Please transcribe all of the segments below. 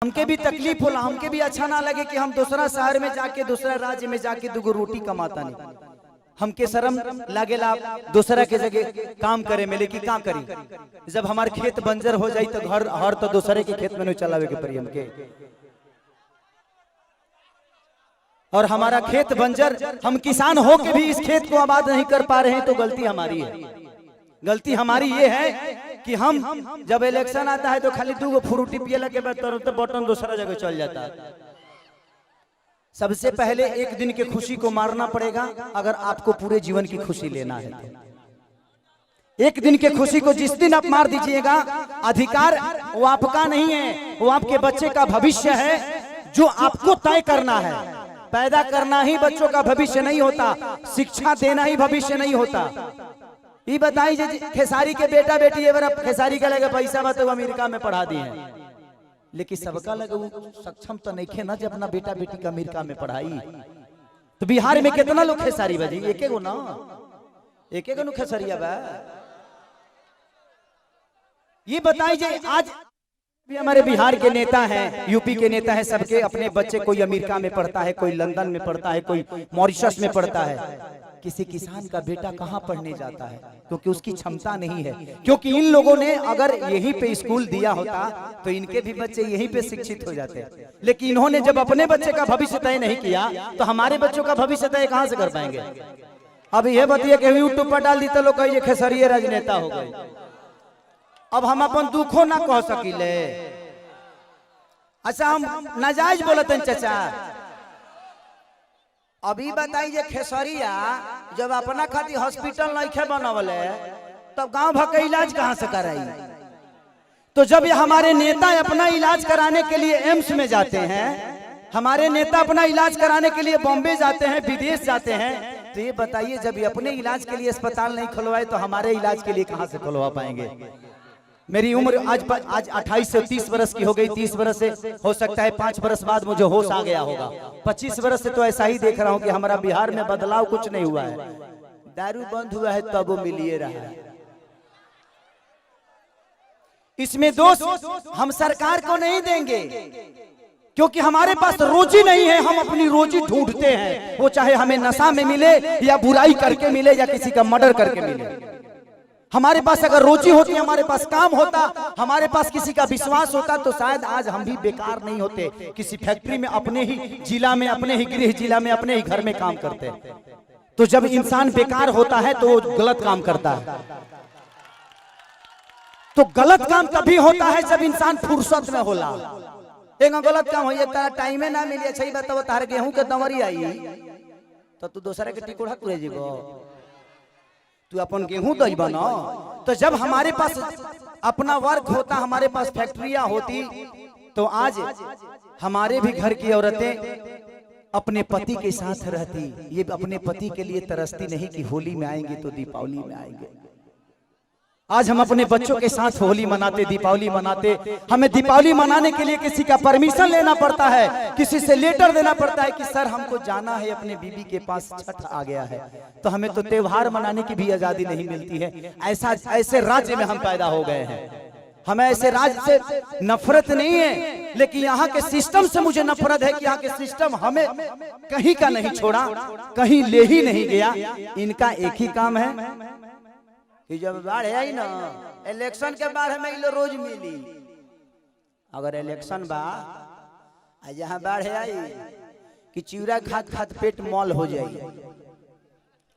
हमके भी तकलीफ होला, हमके भी अच्छा ना लगे कि हम दूसरा शहर में जाके दूसरा राज्य में जाके दुगो रोटी कमाता नहीं। हमके शर्म लागेला दूसरा के जगह काम करे में, लेकिन का करी जब हमारे खेत बंजर हो जाई तो घर हर तो दूसरे के खेत में नहीं चलावे के पड़ी हमके। और हमारा खेत बंजर, हम किसान हो के भी इस खेत को आबाद नहीं कर पा रहे हैं, तो गलती हमारी है। गलती हमारी ये है कि हम जब इलेक्शन आता है तो खाली दो फ्रूटी पियला के बाद तुरंत बटन दूसरा जगह चल जाता है। सबसे पहले एक दिन की खुशी को मारना पड़ेगा अगर आपको पूरे जीवन की खुशी लेना है तो। एक दिन की खुशी को जिस दिन आप मार दीजिएगा, अधिकार वो आपका नहीं है, वो आपके बच्चे का भविष्य है जो आपको तय करना है। पैदा करना ही बच्चों का भविष्य नहीं होता, शिक्षा देना ही भविष्य नहीं होता। ये बताइए खेसारी के बेटा बेटी एवं खेसारी का लगे पैसा बा तो अमेरिका में पढ़ा दिए हैं, लेकिन सबका लगे सक्षम तो नहीं खे ना जब अपना बेटा बेटी का अमेरिका में पढ़ाई। तो बिहार में कितना लोग खेसारी बजी, एक गो ना, एक गो खेसरिया बा। ये बताइए आज भी हमारे बिहार के नेता हैं, यूपी के नेता हैं, सबके अपने बच्चे कोई अमेरिका में पढ़ता है, कोई लंदन में पढ़ता है, कोई मॉरिशस में पढ़ता है। किसी किसान का बेटा कहाँ पढ़ने जाता है? क्योंकि उसकी क्षमता नहीं है। क्योंकि इन लोगों ने अगर यहीं पे स्कूल दिया होता तो इनके भी बच्चे यहीं पे शिक्षित हो जाते। लेकिन इन्होंने जब अपने बच्चे का भविष्य तय नहीं किया तो हमारे बच्चों का भविष्य तय कहाँ से कर पाएंगे? अब ये बताइए कि यूट्यूब पर डाल दी तो लोग कहिए खेसरिये राजनेता हो गए। अब हम अपन दुखो ना कह सकीले। अच्छा हम नाजायज बोलते हैं चाचा। अभी बताइए खेसरिया जब अपना खातिर हॉस्पिटल नहीं बनवले तब गांव भर का इलाज कहां से कराई? तो जब ये हमारे नेता अपना इलाज कराने के लिए एम्स में जाते हैं, हमारे नेता अपना इलाज कराने के लिए बॉम्बे जाते हैं, विदेश जाते हैं, तो ये बताइए जब ये अपने इलाज के लिए अस्पताल नहीं खुलवाए तो हमारे इलाज के लिए कहां से खुलवा पाएंगे? मेरी उम्र आज 28 से 30 वर्ष की हो गई। 30 वर्ष से हो सकता है 5 वर्ष बाद मुझे होश आ गया होगा। 25 वर्ष से तो ऐसा ही देख रहा हूं कि हमारा बिहार में बदलाव कुछ नहीं हुआ है। दारू बंद हुआ है तब वो मिलिए रहा है। इसमें दोष हम सरकार को नहीं देंगे, क्योंकि हमारे पास रोजी नहीं है। हम अपनी रोजी ढूंढते हैं, वो चाहे हमें नशा में मिले या बुराई करके मिले या किसी का मर्डर करके मिले। हमारे पास अगर रोजी होती, हमारे पास काम होता, हमारे पास किसी का विश्वास होता, तो शायद आज हम भी बेकार नहीं होते। किसी फैक्ट्री में अपने ही जिला में, अपने ही गृह जिला में, अपने ही घर में काम करते। तो जब इंसान बेकार होता है तो वो गलत काम करता है। तो गलत काम तभी होता है जब इंसान फुर्सत में होला। एक गलत काम हो टाइम ना मिले, सही बताओ तार गेहूं के दमरी आई तो तू दूसरा के टिकोड़ा तुरे जीवो, तू अपन गेहूं दही बना। तो जब हमारे पास अपना वर्क होता, हमारे पास फैक्ट्रियां होती, तो आज हमारे भी घर की औरतें अपने पति के साथ रहती। ये अपने पति के लिए तरसती नहीं कि होली में आएंगे तो दीपावली में आएंगे। आज हम अपने बच्चों के साथ होली मनाते, दीपावली मनाते। हमें दीपावली मनाने के लिए किसी का परमिशन लेना पड़ता है, किसी से लेटर देना पड़ता है कि सर हमको जाना है अपने बीबी के पास, छठ आ गया है। तो हमें तो त्योहार मनाने की भी आजादी नहीं मिलती है। ऐसे राज्य में हम पैदा हो गए हैं। हमें ऐसे राज्य से नफरत नहीं है, लेकिन यहाँ के सिस्टम से मुझे नफरत है कि यहाँ के सिस्टम हमें कहीं का नहीं छोड़ा, कहीं ले ही नहीं गया। इनका एक ही काम है कि जब बाढ़ आई ना, इलेक्शन के बाद हमें रोज मिली। अगर इलेक्शन बा जहाँ बाढ़ आई कि चिवड़ा खात खात पेट मॉल हो जाए,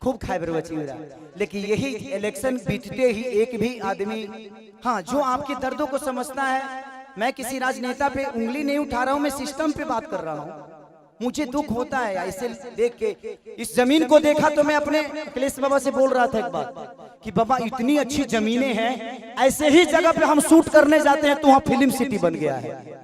खूब खाए बरवा चिवड़ा। लेकिन यही इलेक्शन बीतते ही एक भी आदमी, हाँ जो आपके दर्दों को समझता है, मैं किसी राजनेता पे उंगली नहीं उठा रहा हूँ, मैं सिस्टम पे बात कर रहा हूँ। मुझे दुख होता है ऐसे देख के। इस जमीन को देखा तो मैं अपने अखिलेश बाबा से बोल रहा था एक बात कि बाबा इतनी अच्छी जमीनें हैं, ऐसे ही जगह पे हम शूट करने जाते हैं तो वहाँ फिल्म सिटी बन गया है।